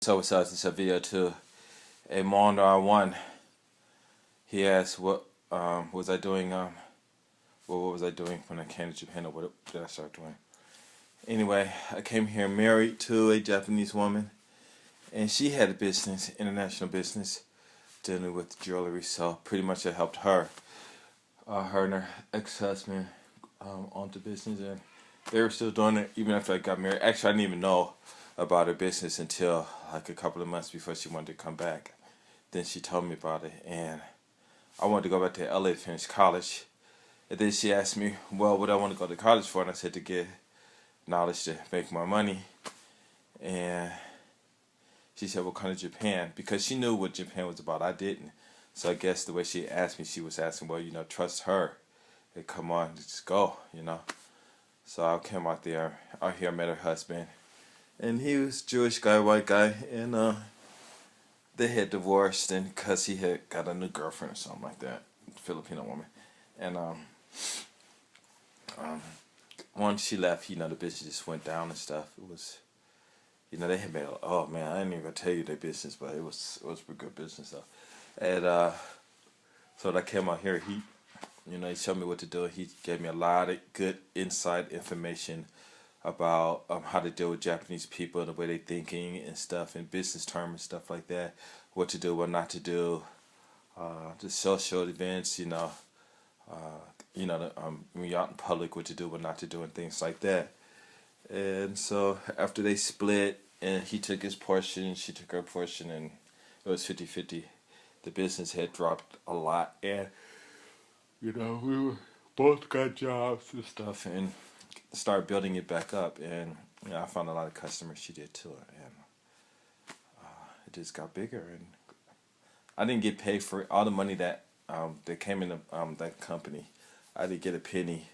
So besides this video to a Mondar one, he asked what was I doing what was I doing when I came to Japan, or what did I start doing? Anyway, I came here married to a Japanese woman, and she had a business, international business, dealing with jewelry. So pretty much I helped her, her and her ex-husband, onto business, and they were still doing it even after I got married. Actually, I didn't even know about her business until like a couple of months before she wanted to come back. Then she told me about it, and I wanted to go back to LA to finish college. And then she asked me, well, what I want to go to college for, and I said to get knowledge to make more money. And she said, well, come to Japan, because she knew what Japan was about. I didn't. So I guess the way she asked me, she was asking, well, trust her. Hey, come on, just go. So I came out here, I met her husband. And he was Jewish guy, white guy, and they had divorced, and because he had got a new girlfriend or something like that, Filipino woman. And once she left, the business just went down and stuff. It was, they had made, oh man, I didn't even tell you their business, but it was pretty good business though. And so when I came out here, he showed me what to do. He gave me a lot of good inside information about how to deal with Japanese people, the way they thinking and stuff, in business terms and stuff like that. What to do, what not to do, the social events, when you're out in public, what to do, what not to do, and things like that. And so after they split, and he took his portion, she took her portion, and it was 50-50. The business had dropped a lot, and we were both got jobs and stuff, and started building it back up. And I found a lot of customers. She did too, and it just got bigger. And I didn't get paid for all the money that came in that company. I didn't get a penny.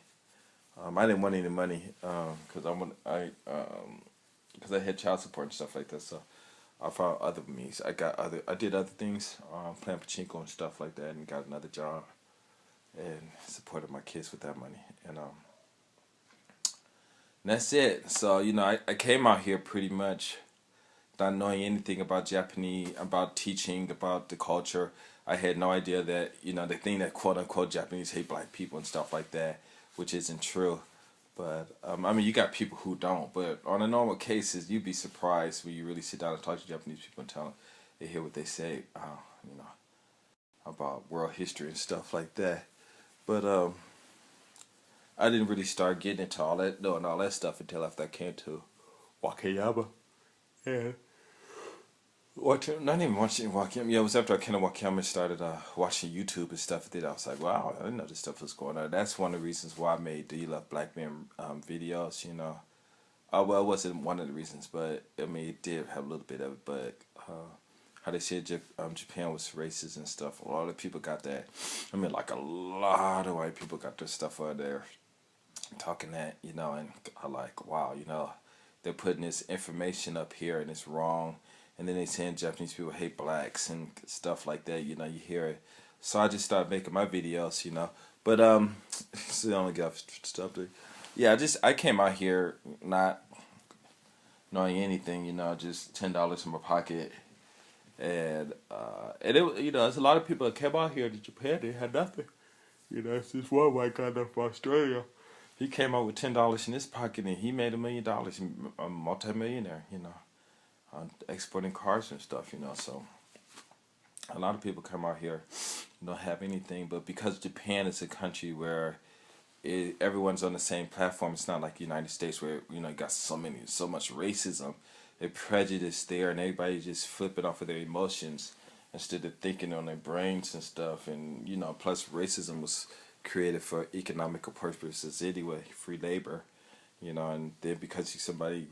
I didn't want any money because I had child support and stuff like that. So I found other means. I did other things, playing pachinko and stuff like that, and got another job and supported my kids with that money. And that's it. So I came out here pretty much not knowing anything about Japanese, about teaching, about the culture. I had no idea that the thing that quote unquote Japanese hate black people and stuff like that, which isn't true. But you got people who don't. But on a normal cases, you'd be surprised when you really sit down and talk to Japanese people and tell them, they hear what they say, about world history and stuff like that. But I didn't really start getting into all that stuff until after I came to Wakayama. Yeah. Not even watching Wakayama. Yeah, it was after I came to Wakayama and started watching YouTube and stuff. Then I was like, wow, I didn't know this stuff was going on. That's one of the reasons why I made the You Love Black Men videos, well, it wasn't one of the reasons, but it did have a little bit of it. But how they said Japan was racist and stuff. A lot of people got that. Like a lot of white people got their stuff out there talking that, and I like, wow, they're putting this information up here and it's wrong. And then they saying Japanese people hate blacks and stuff like that, you hear it. So I just started making my videos, But it's the only guy stuff to. Yeah, I came out here not knowing anything, just $10 in my pocket. And it there's a lot of people that came out here to Japan, they had nothing. It's this one white guy from Australia. He came out with $10 in his pocket and he made $1 million, a multi-millionaire, exporting cars and stuff, So a lot of people come out here, don't have anything, but because Japan is a country where everyone's on the same platform, it's not like the United States where you got so much racism, and prejudice there, and everybody just flipping off of their emotions instead of thinking on their brains and stuff. And plus racism was created for economical purposes anyway, free labor, and then because you're somebody,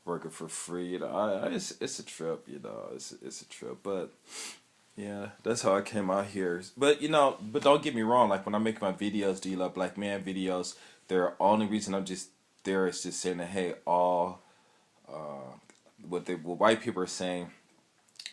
working for free, it's a trip, it's a trip. But yeah, that's how I came out here. But but don't get me wrong, like when I make my videos, Do You Love Black Man videos, the only reason I'm just there is just saying that, hey, all what white people are saying,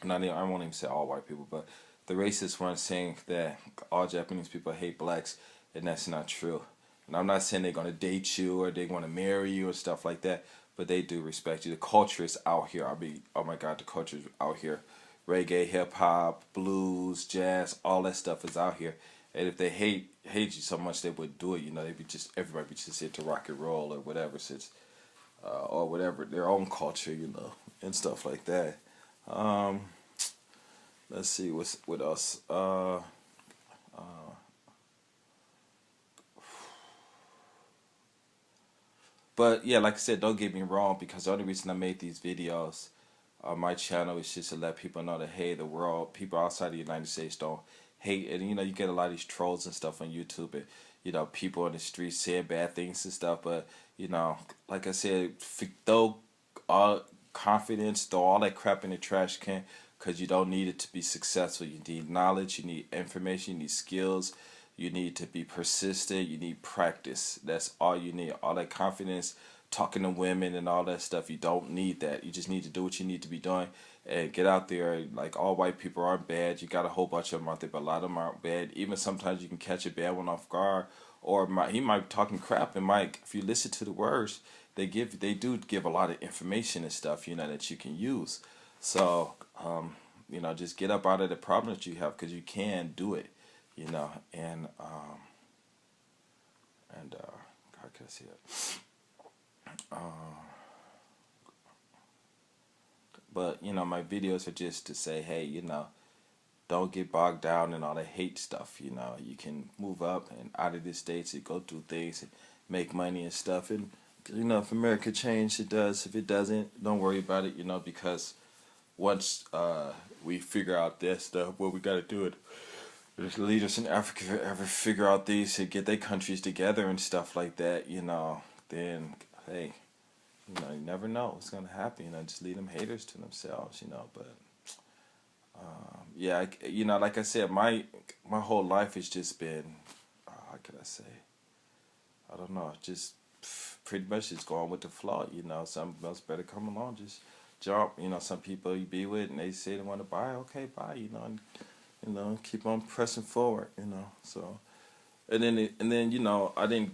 I won't even say all white people, but the racist ones saying that all Japanese people hate blacks, and that's not true. And I'm not saying they're going to date you or they want to marry you or stuff like that, but they do respect you. The culture is out here. I mean, oh my God, the culture is out here. Reggae, hip hop, blues, jazz, all that stuff is out here. And if they hate you so much, they would do it. You know, they be just everybody be just here to rock and roll or whatever, since or whatever their own culture, you know, and stuff like that. Um, let's see what else. But yeah, like I said, don't get me wrong, because the only reason I made these videos on my channel is just to let people know that, hey, the world, people outside the United States don't hate. And you know, you get a lot of these trolls and stuff on YouTube, and you know, people on the streets saying bad things and stuff. But you know, like I said, throw all confidence, throw all that crap in the trash can, because you don't need it to be successful. You need knowledge, you need information, you need skills, you need to be persistent, you need practice. That's all you need. All that confidence, talking to women and all that stuff, you don't need that. You just need to do what you need to be doing and get out there. Like, all white people aren't bad. You got a whole bunch of them out there, but a lot of them aren't bad. Even sometimes you can catch a bad one off guard, or he might be talking crap, and Mike, if you listen to the words, they do give a lot of information and stuff, you know, that you can use. So, you know, just get up out of the problem that you have, because you can do it, you know, and how can I say it? But you know, my videos are just to say, hey, you know, don't get bogged down in all the hate stuff. You know, you can move up and out of the states and go do things and make money and stuff. And you know, if America changes, it does. If it doesn't, don't worry about it. You know, because once we figure out this stuff, what we got to do it. If the leaders in Africa ever figure out these and get their countries together and stuff like that, you know, then hey, you know, you never know what's gonna happen. You know, just leave them haters to themselves. You know, but yeah, you know, like I said, my whole life has just been, how can I say? I don't know, just pretty much just going with the flow. You know, something else better come along, just jump. You know, some people you be with and they say they want to buy, okay, buy. You know, and you know, keep on pressing forward. You know, so. And then you know, I didn't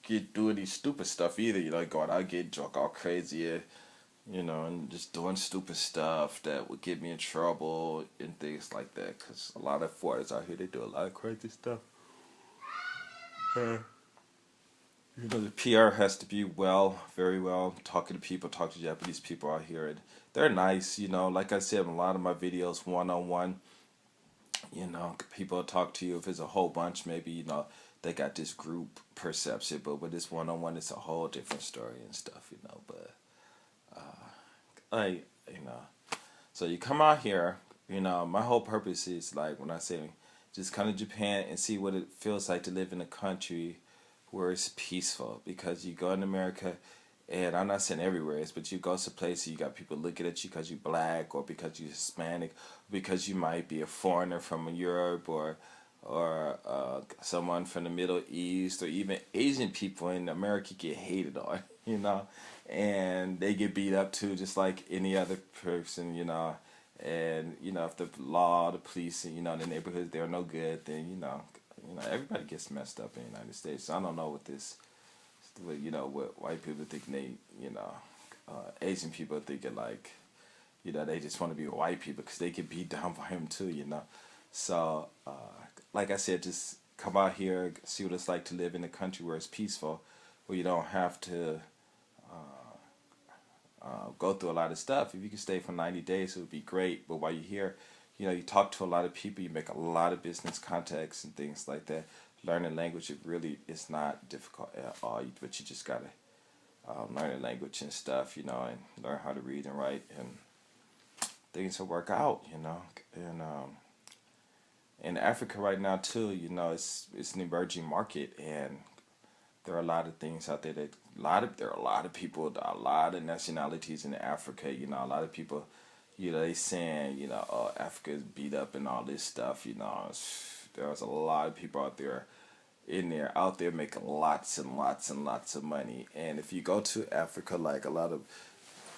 get doing these stupid stuff either. You know, going out, get drunk all crazy, you know, and just doing stupid stuff that would get me in trouble and things like that. Cause a lot of foreigners out here, they do a lot of crazy stuff. You know, the PR has to be very well. Talking to people, talk to Japanese people out here, and they're nice. You know, like I said, in a lot of my videos, one-on-one. You know, people talk to you if it's a whole bunch. Maybe you know they got this group perception, but with this one-on-one, it's a whole different story and stuff. You know, but I, you know, so you come out here. You know, my whole purpose is like when I say just come to Japan and see what it feels like to live in a country where it's peaceful. Because you go in America, and I'm not saying everywhere, but you go to places, you got people looking at you because you're black, or because you're Hispanic, because you might be a foreigner from Europe, or someone from the Middle East, or even Asian people in America get hated on, you know, and they get beat up too, just like any other person, you know. And you know, if the law, the police, and you know, the neighborhoods, they're no good, then you know, everybody gets messed up in the United States. So I don't know what this, you know, what white people think they, you know, Asian people thinking like, you know, they just want to be white people because they get beat down by him too, you know. So, like I said, just come out here, see what it's like to live in a country where it's peaceful, where you don't have to go through a lot of stuff. If you could stay for 90 days, it would be great. But while you're here, you know, you talk to a lot of people, you make a lot of business contacts and things like that. Learning language, it really is not difficult at all, but you just gotta learn the language and stuff, you know, and learn how to read and write, and things will work out, you know. And in Africa right now too, you know, it's an emerging market, and there are a lot of things out there that there are a lot of people, a lot of nationalities in Africa. You know, a lot of people, you know, they saying, you know, oh, Africa is beat up and all this stuff. You know, there's a lot of people out there making lots and lots and lots of money. And if you go to Africa, like a lot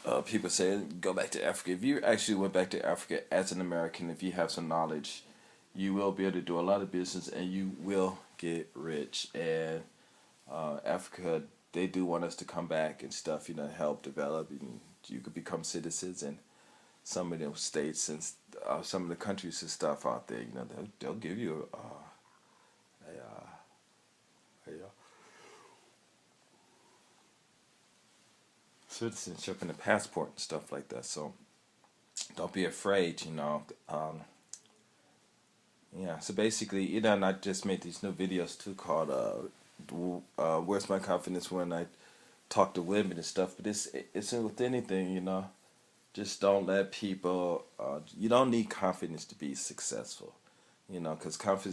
of people say, go back to Africa. If you actually went back to Africa as an American, if you have some knowledge, you will be able to do a lot of business, and you will get rich. And Africa they do want us to come back and stuff, you know, help develop, and you could become citizens in some of them states and some of the countries and stuff out there. You know, they'll give you a citizenship and a passport and stuff like that. So don't be afraid, you know. Yeah, so basically, you know, and I just made these new videos too called "Where's My Confidence When I Talk to Women" and stuff. But it's with anything, you know. Just don't let people. You don't need confidence to be successful, you know, because confidence